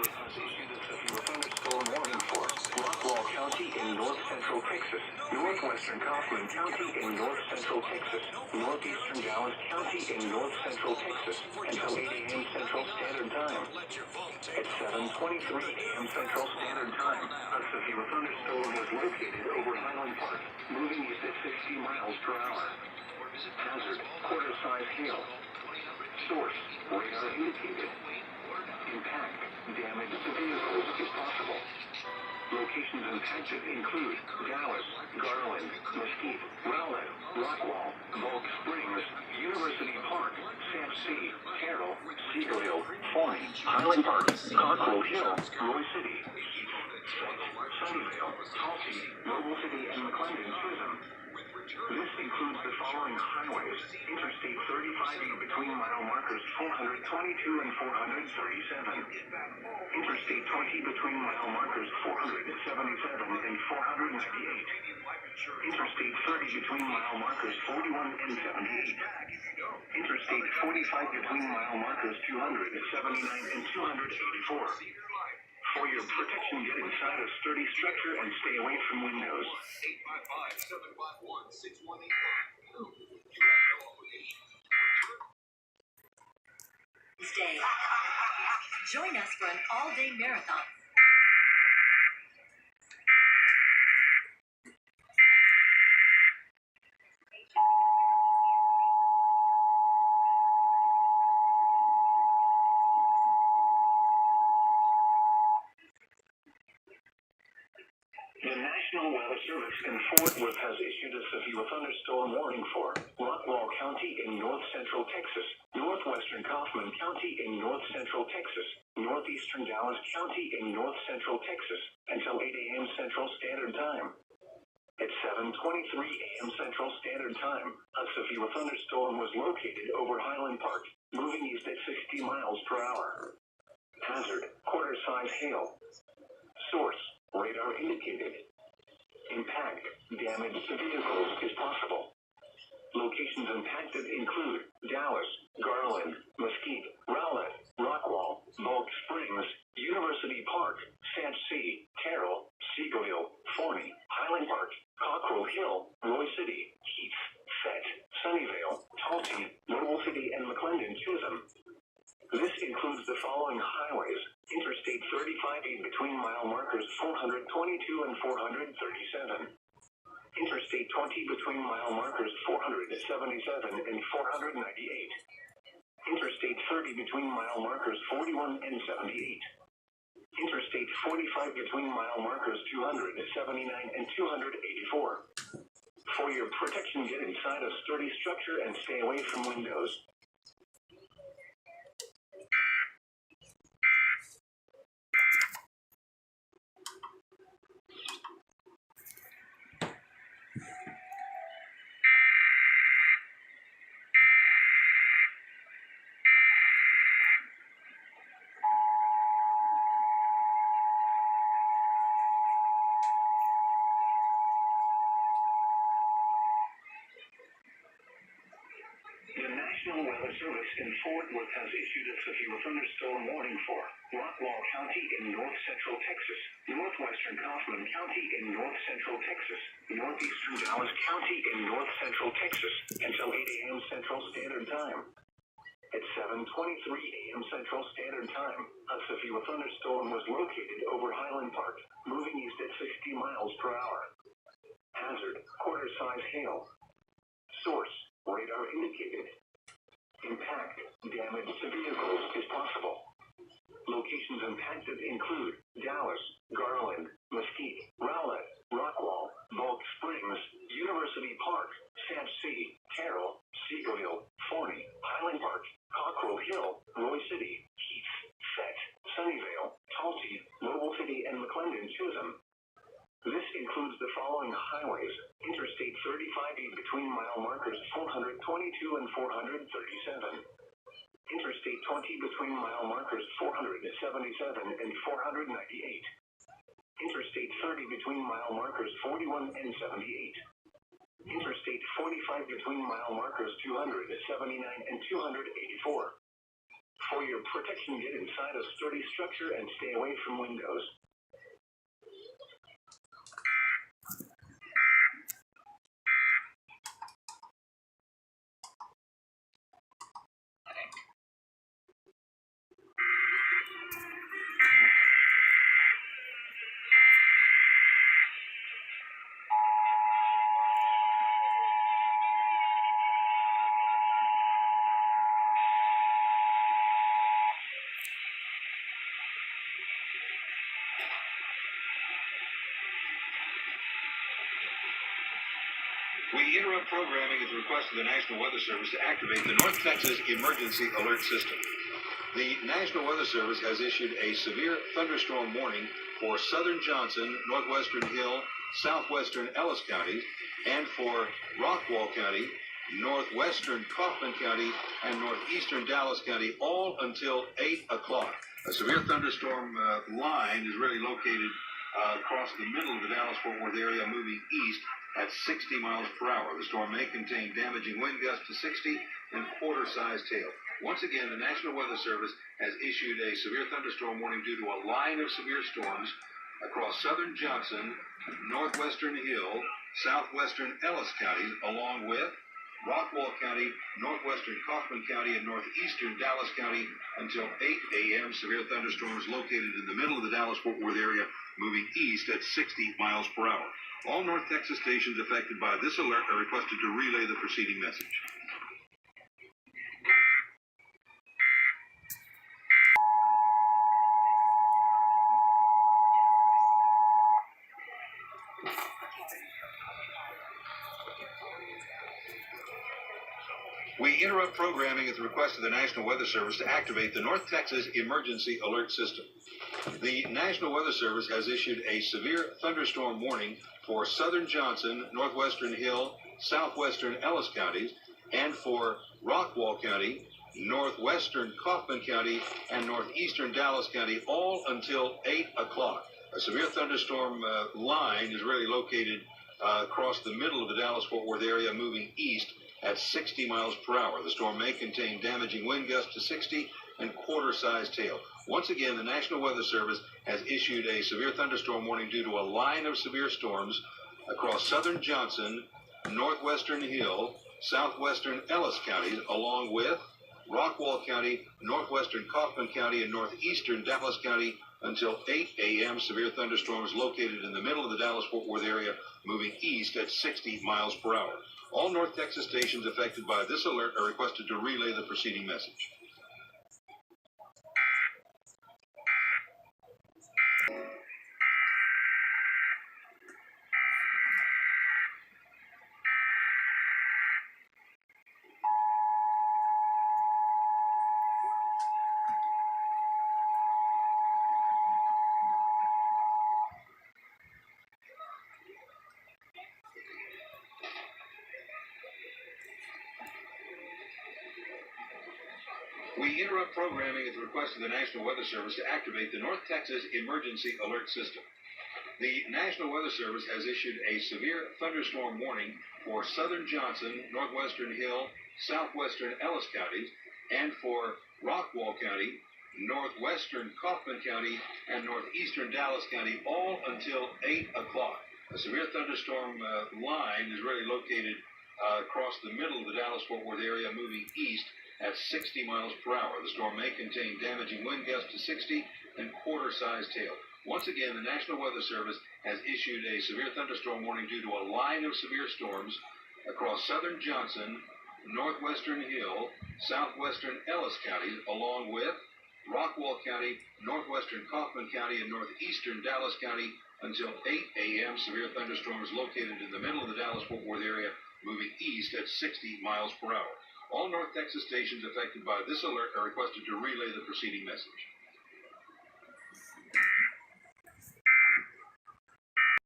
has issued a severe thunderstorm warning for Rockwall County in north central Texas, northwestern Kaufman County in north central Texas, northeastern Dallas County in north central Texas until 8 a.m. Central Standard Time. At 7:23 a.m. Central Standard Time, a severe thunderstorm was located over Highland Park, moving east at 60 miles per hour. Hazard, quarter-size hail. Source, radar indicated. Impact, damage to vehicles is possible. Locations impacted include Dallas, Garland, Mesquite, Rowlett, Rockwall, Bulk Springs, University Park, Sampsey, Carroll, Cedar Hill, Forney, Highland Park, Cockrell Hill, Roy City, Heath, Sunnyvale, Tulsa, Noble City, and McClendon Chisholm. This includes the following highways: Interstate 35 between mile markers 422 and 437. Interstate 20 between mile markers 477 and 498. Interstate 30 between mile markers 41 and 78. Interstate 45 between mile markers 279 and 284. For your protection, get inside a sturdy structure and stay away from windows. 855-751-6185. You have no obligation. Stay. Join us for an all-day marathon. The National Weather Service in Fort Worth has issued a severe thunderstorm warning for Rockwall County in north central Texas, northwestern Kaufman County in north central Texas, northeastern Dallas County in north central Texas until 8 a.m. Central Standard Time. At 7:23 a.m. Central Standard Time, a severe thunderstorm was located over Highland Park, moving east at 60 miles per hour. Hazard, quarter-size hail. Source, radar indicated. Impact, damage to vehicles is possible. Locations impacted include Dallas, Garland, Mesquite, Rowlett, Rockwall, Bulk Springs, University Park, Sampsey, Carroll, Cedar Hill, Forney, Highland Park, Cockrell Hill, Roy City, Heath, Sunnyvale, Tulsa, Noble City, and McClendon Chisholm. This includes the following highways: Interstate 35 between mile markers 422 and 437. Interstate 20 between mile markers 477 and 498. Interstate 30 between mile markers 41 and 78. Interstate 45 between mile markers 279 and 284. For your protection, get inside a sturdy structure and stay away from windows. The National Weather Service in Fort Worth has issued a severe thunderstorm warning for Rockwall County in north central Texas, northwestern Kaufman County in north central Texas, northeastern Dallas County in north central Texas until 8 a.m. Central Standard Time. At 7:23 a.m. Central Standard Time, a severe thunderstorm was located over Highland Park, moving east at 60 miles per hour. Hazard, quarter-size hail. Source, radar indicated. Impact, damage to vehicles is possible. Locations impacted include Dallas, Garland, Mesquite, Rowlett, Rockwall, Bulk Springs, University Park, Sampsey, Carroll, Cedar Hill, Forney, Highland Park, Cockrell Hill, Roy City, Heath, Sunnyvale, Tulsa, Noble City, and McClendon Chisholm. This includes the following highways: Interstate 35 between mile markers 422 and 437. Interstate 20 between mile markers 477 and 498. Interstate 30 between mile markers 41 and 78. Interstate 45 between mile markers 279 and 284. For your protection, get inside a sturdy structure and stay away from windows. We interrupt programming at the request of the National Weather Service to activate the North Texas Emergency Alert System. The National Weather Service has issued a severe thunderstorm warning for southern Johnson, northwestern Hill, southwestern Ellis counties, and for Rockwall County, northwestern Kaufman County, and northeastern Dallas County, all until 8 o'clock. A severe thunderstorm line is really located across the middle of the Dallas-Fort Worth area, moving east at 60 miles per hour. The storm may contain damaging wind gusts to 60 and quarter-sized hail. Once again, the National Weather Service has issued a severe thunderstorm warning due to a line of severe storms across southern Johnson, northwestern Hill, southwestern Ellis counties, along with Rockwall County, northwestern Kaufman County, and northeastern Dallas County until 8 a.m. Severe thunderstorms located in the middle of the Dallas-Fort Worth area, moving east at 60 miles per hour. All North Texas stations affected by this alert are requested to relay the preceding message. We interrupt programming at the request of the National Weather Service to activate the North Texas Emergency Alert System. The National Weather Service has issued a severe thunderstorm warning for southern Johnson, northwestern Hill, southwestern Ellis counties, and for Rockwall County, northwestern Kaufman County, and northeastern Dallas County, all until 8 o'clock. A severe thunderstorm line is really located across the middle of the Dallas-Fort Worth area, moving east at 60 miles per hour. The storm may contain damaging wind gusts to 60 and quarter-sized hail. Once again, the National Weather Service has issued a severe thunderstorm warning due to a line of severe storms across southern Johnson, northwestern Hill, southwestern Ellis counties, along with Rockwall County, northwestern Kaufman County, and northeastern Dallas County until 8 a.m. Severe thunderstorms located in the middle of the Dallas-Fort Worth area, moving east at 60 miles per hour. All North Texas stations affected by this alert are requested to relay the preceding message. We interrupt programming at the request of the National Weather Service to activate the North Texas Emergency Alert System. The National Weather Service has issued a severe thunderstorm warning for southern Johnson, northwestern Hill, southwestern Ellis counties, and for Rockwall County, northwestern Kaufman County, and northeastern Dallas County, all until 8 o'clock. A severe thunderstorm line is really located across the middle of the Dallas-Fort Worth area, moving east at 60 miles per hour. The storm may contain damaging wind gusts to 60 and quarter-sized hail. Once again, the National Weather Service has issued a severe thunderstorm warning due to a line of severe storms across southern Johnson, northwestern Hill, southwestern Ellis counties, along with Rockwall County, northwestern Kaufman County, and northeastern Dallas County until 8 a.m. Severe thunderstorms located in the middle of the Dallas-Fort Worth area, moving east at 60 miles per hour. All North Texas stations affected by this alert are requested to relay the preceding message.